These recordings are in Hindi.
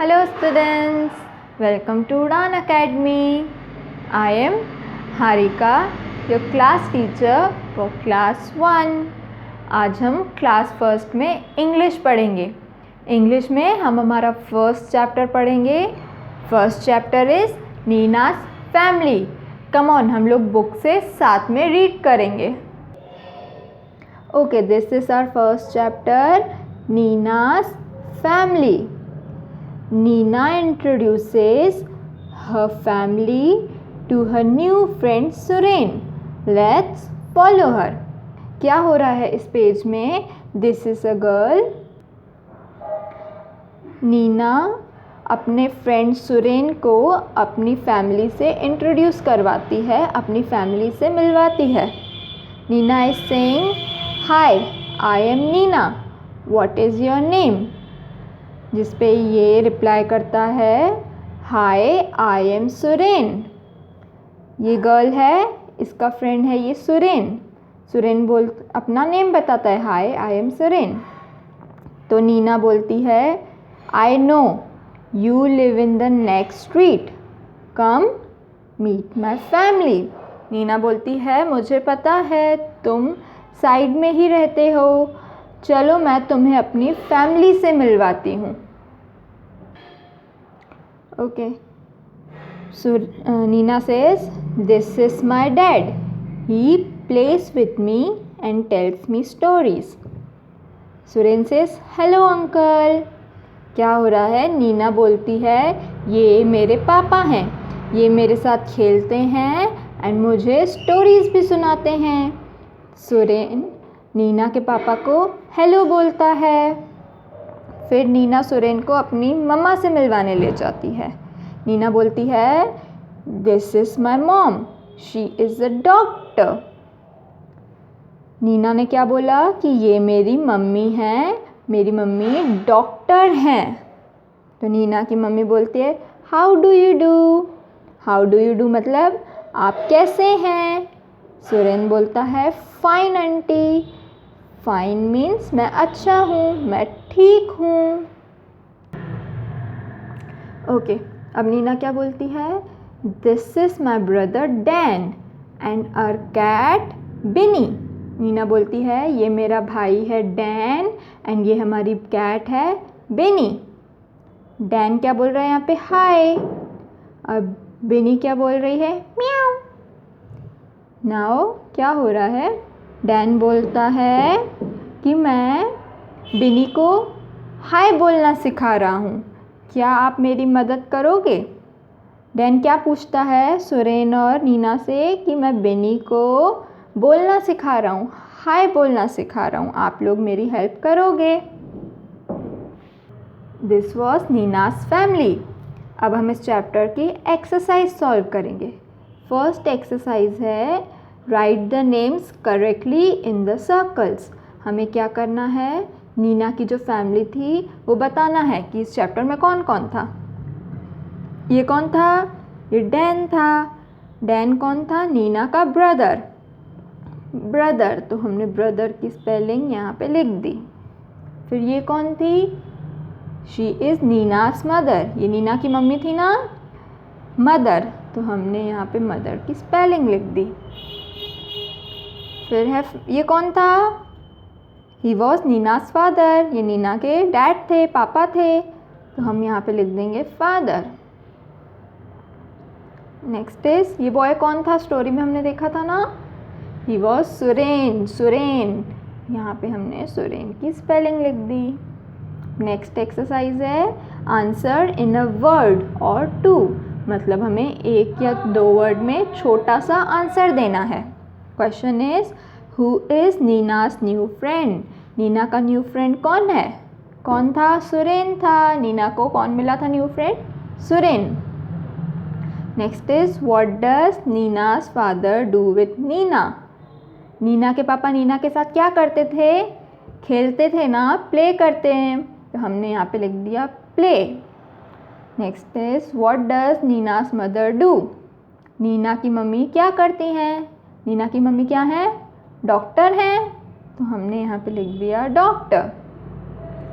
Hello students, welcome to Udan Academy. I am Harika, your class teacher for class 1. आज हम क्लास फर्स्ट में इंग्लिश पढ़ेंगे. इंग्लिश में हम हमारा फर्स्ट चैप्टर पढ़ेंगे. First chapter is Nina's family. Come on, हम लोग बुक से साथ में रीड करेंगे. Okay, this is our first chapter, Nina's family. Nina introduces her family to her new friend Suren. Let's follow her. क्या हो रहा है इस पेज में? This is a girl. Neena अपने फ्रेंड सुरेन को अपनी फैमिली से इंट्रोड्यूस करवाती है, अपनी फैमिली से मिलवाती है. Nina is saying, hi, I am Nina, what is your name? जिस पे ये रिप्लाई करता है, हाय, आई एम सुरेन. ये गर्ल है, इसका फ्रेंड है ये सुरेन. सुरेन अपना नेम बताता है, हाय, आई एम सुरेन. तो नीना बोलती है, I know you live in the next street, come meet my family. Nina बोलती है, मुझे पता है तुम साइड में ही रहते हो, चलो मैं तुम्हें अपनी फैमिली से मिलवाती हूँ. Okay, Nina says, this is my dad, he plays with me and tells me stories. Suren says, hello uncle. क्या हो रहा है? नीना बोलती है, ये मेरे पापा हैं, ये मेरे साथ खेलते हैं एंड मुझे स्टोरीज भी सुनाते हैं. सुरेन नीना के पापा को हेलो बोलता है. फिर नीना सुरेन को अपनी मम्मा से मिलवाने ले जाती है. नीना बोलती है, this is my mom, she is a doctor. Nina ने क्या बोला कि ये मेरी मम्मी हैं, मेरी मम्मी डॉक्टर हैं. तो नीना की मम्मी बोलती है, how do you do? How do you do मतलब आप कैसे हैं? सुरेन बोलता है, फाइन आंटी. फाइन मीन्स मैं अच्छा हूँ, मैं ठीक हूँ. ओके, अब नीना क्या बोलती है, this is my brother Dan and our cat Binny. Nina बोलती है, ये मेरा भाई है डैन एंड ये हमारी कैट है बिनी. डैन क्या बोल रहा है यहाँ पे, हाय. अब बिनी क्या बोल रही है, म्याऊ. नाउ क्या हो रहा है? डैन बोलता है कि मैं बिनी को हाय बोलना सिखा रहा हूँ, क्या आप मेरी मदद करोगे? डैन क्या पूछता है सुरेन और नीना से कि मैं बिनी को बोलना सिखा रहा हूँ, हाय बोलना सिखा रहा हूँ, आप लोग मेरी हेल्प करोगे? This was Nina's family. अब हम इस चैप्टर की एक्सरसाइज सॉल्व करेंगे. फर्स्ट एक्सरसाइज है, right the names correctly in the circles. हमें क्या करना है, नीना की जो फैमिली थी वो बताना है कि इस चैप्टर में कौन कौन था. ये कौन था? ये डैन था. डैन कौन था? नीना का ब्रदर. ब्रदर, तो हमने ब्रदर की स्पेलिंग यहाँ पे लिख दी. फिर ये कौन थी? She is Nina's mother. ये नीना की मम्मी थी ना, मदर, तो हमने यहाँ पे मदर की स्पेलिंग लिख दी. फिर है, ये कौन था? He was Nina's father. ये नीना के डैड थे, पापा थे, तो हम यहाँ पे लिख देंगे फादर. नेक्स्ट इज, ये बॉय कौन था? स्टोरी में हमने देखा था ना, ही वॉज सुरेन. सुरेन, यहाँ पे हमने सुरेन की स्पेलिंग लिख दी. नेक्स्ट एक्सरसाइज है, आंसर इन अ वर्ड और टू. मतलब हमें एक या दो वर्ड में छोटा सा आंसर देना है. Question is, who is Nina's new friend? Nina का न्यू फ्रेंड कौन है? कौन था? सुरेन था. नीना को कौन मिला था new friend? Suren. Next is, what does Nina's father do with Nina? Nina के पापा नीना के साथ क्या करते थे? खेलते थे ना, प्ले करते हैं, तो हमने यहाँ पे लिख दिया play. Next is, what does Nina's mother do? Nina की मम्मी क्या करती हैं? नीना की मम्मी क्या हैं? डॉक्टर हैं, तो हमने यहाँ पे लिख दिया doctor.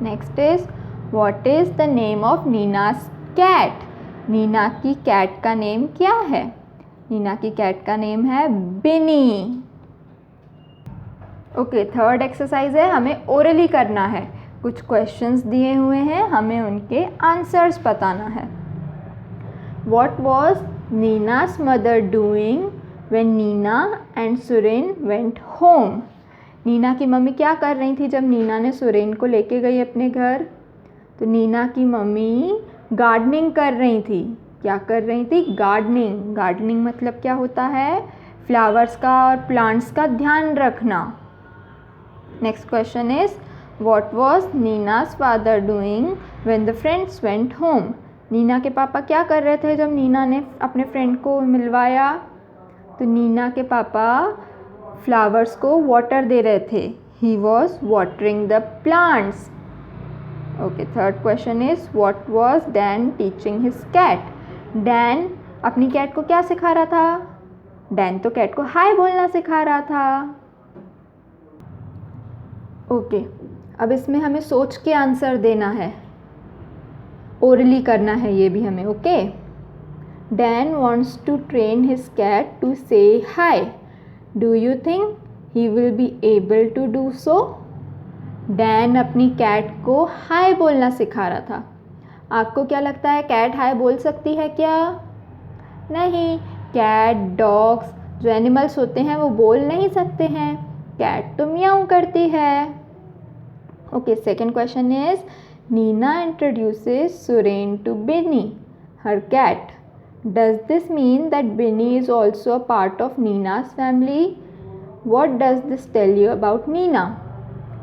Next is, what is the name of Nina's cat? Nina की कैट का नेम क्या है? नीना की कैट का नेम है बिनी। ओके, थर्ड एक्सरसाइज है, हमें ओरली करना है। कुछ क्वेश्चंस दिए हुए हैं, हमें उनके आंसर्स बताना है। What was Nina's mother doing when Nina and Suren went home? Nina की मम्मी क्या कर रही थी जब नीना ने सुरेन को लेके गई अपने घर? तो नीना की मम्मी गार्डनिंग कर रही थी। क्या कर रही थी? गार्डनिंग। गार्डनिंग मतलब क्या होता है? फ्लावर्स का और प्लांट्स का ध्यान रखना। Next question is what was Nina's father doing when the friends went home? Nina के पापा क्या कर रहे थे जब नीना ने अपने फ्रेंड को मिलवाया? तो नीना के पापा फ्लावर्स को वाटर दे रहे थे। He was watering the plants. Okay, third question is what was Dan teaching his cat? Dan अपनी कैट को क्या सिखा रहा था? डैन तो कैट को हाय बोलना सिखा रहा था। ओके, अब इसमें हमें सोच के आंसर देना है, ओरली करना है ये भी हमें। Okay, Dan wants to train his cat to say hi. Do you think he will be able to do so? Dan अपनी कैट को हाय बोलना सिखा रहा था। आपको क्या लगता है, कैट हाय बोल सकती है क्या? नहीं, कैट, डॉग्स जो एनिमल्स होते हैं वो बोल नहीं सकते हैं। कैट तो म्याऊं करती है। Okay, second question is Nina introduces Suren to Bini, her cat. Does this mean that Bini is also a part of Nina's family? What does this tell you about Nina?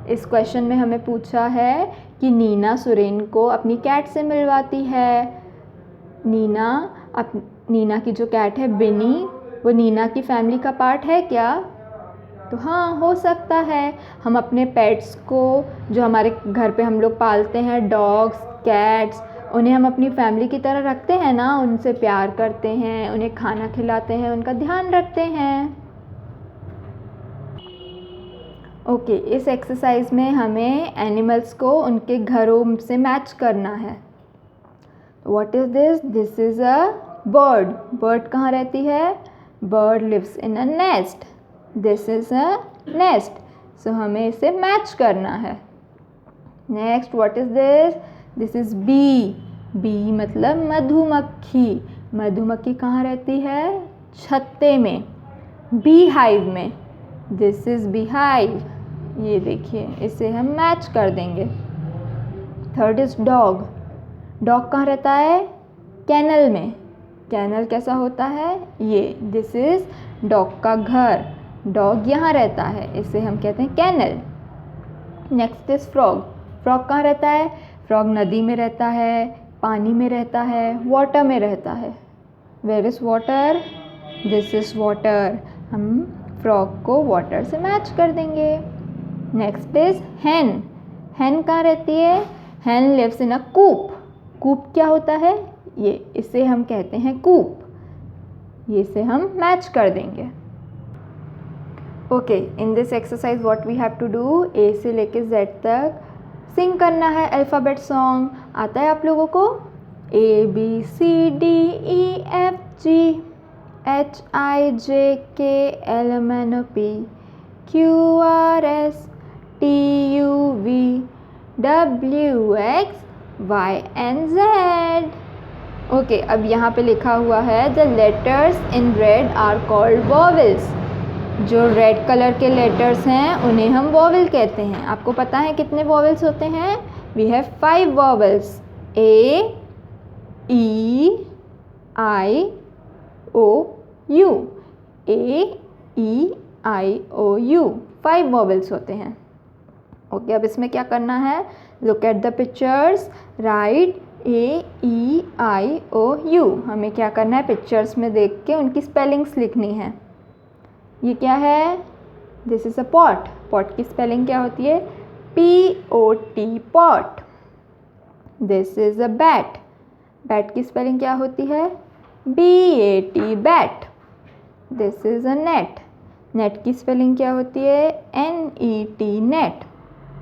इस क्वेश्चन में हमें पूछा है कि नीना सुरेन को अपनी कैट से मिलवाती है। नीना की जो कैट है बिनी, वो नीना की फैमिली का पार्ट है क्या? तो हाँ, हो सकता है। हम अपने पेट्स को जो हमारे घर पे हम लोग पालते हैं, डॉग्स, कैट्स, उन्हें हम अपनी फैमिली की तरह रखते हैं ना, उनसे प्यार करते हैं, उन्हें खाना खिलाते हैं, उनका ध्यान रखते हैं। ओके, इस एक्सरसाइज में हमें एनिमल्स को उनके घरों से मैच करना है। What is this? This is a bird. Bird कहाँ रहती है? Bird lives in a nest. This is a nest. So हमें इसे मैच करना है। Next, what is this? This is bee. Bee मतलब मधुमक्खी। मधुमक्खी कहाँ रहती है? छत्ते में, बी हाइव में। This is bee hive. ये देखिए, इसे हम मैच कर देंगे। Third is dog. डॉग कहाँ रहता है? कैनल में। कैनल कैसा होता है? ये। दिस इज़ डॉग का घर। डॉग यहाँ रहता है, इसे हम कहते हैं canal. Next is frog. Frog कहाँ रहता है? फ्रॉग नदी में रहता है, पानी में रहता है, वाटर में रहता है। Where is water? This is water. हम फ्रॉग को वाटर से मैच कर देंगे। नेक्स्ट इज़ हैन। हैन कहाँ रहती है? हैन लिव्स इन अ कूप। कूप क्या होता है? ये, इसे हम कहते हैं कूप। ये से हम मैच कर देंगे। Okay, in this exercise what we have to do, A से लेके जेड तक सिंग करना है अल्फ़ाबेट सॉन्ग। आता है आप लोगों को? A B C D E F G H I J K L M N O P Q R S T U V W X Y and Z। Okay, अब यहाँ पे लिखा हुआ है the letters in red are called vowels. जो रेड कलर के लेटर्स हैं उन्हें हम वॉवेल कहते हैं। आपको पता है कितने वॉवेल्स होते हैं? We have 5 vowels, A E I O U। A E I O U 5 vowels होते हैं। ओके, अब इसमें क्या करना है? Look at the pictures, right A E I O U। हमें क्या करना है? पिक्चर्स में देख के उनकी स्पेलिंग्स लिखनी है। ये क्या है? This is a pot. Pot की स्पेलिंग क्या होती है? P-O-T, pot. This is a bat. Bat की स्पेलिंग क्या होती है? B-A-T, bat. This is a net. Net की स्पेलिंग क्या होती है? N-E-T, net.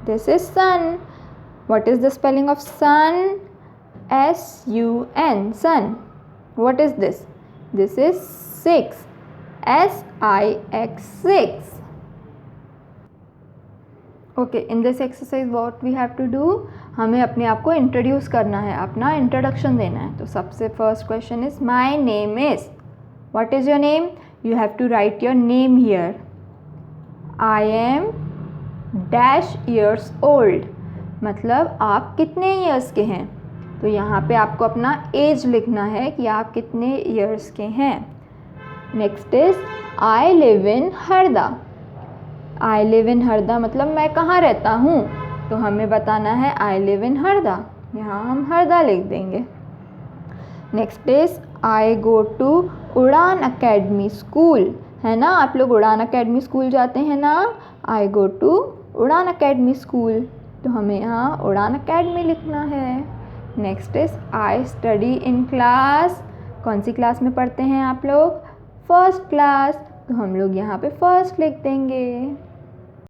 This is sun. What is the spelling of sun? S-U-N, sun. What is this? This is 6. S-I-X, 6. Okay, in this exercise what we have to do? हमें अपने आप को इंट्रोड्यूस करना है, अपना इंट्रोडक्शन देना है. तो सबसे first question is my name is. What is your name? You have to write your name here. I am dash years old, मतलब आप कितने ईयर्स के हैं. तो यहाँ पे आपको अपना एज लिखना है कि आप कितने ईयर्स के हैं. Next is I live in Harda. I live in Harda मतलब मैं कहाँ रहता हूँ. तो हमें बताना है आई लिव इन हरदा, यहाँ हम हरदा लिख देंगे. Next is I go to Udaan academy school, है ना. आप लोग उड़ान अकेडमी स्कूल जाते हैं ना. आई go to Udaan academy school, तो हमें यहाँ उड़ान अकेडमी लिखना है. Next is I study in class. कौन सी क्लास में पढ़ते हैं आप लोग? फर्स्ट क्लास, तो हम लोग यहाँ पे फर्स्ट लिख देंगे.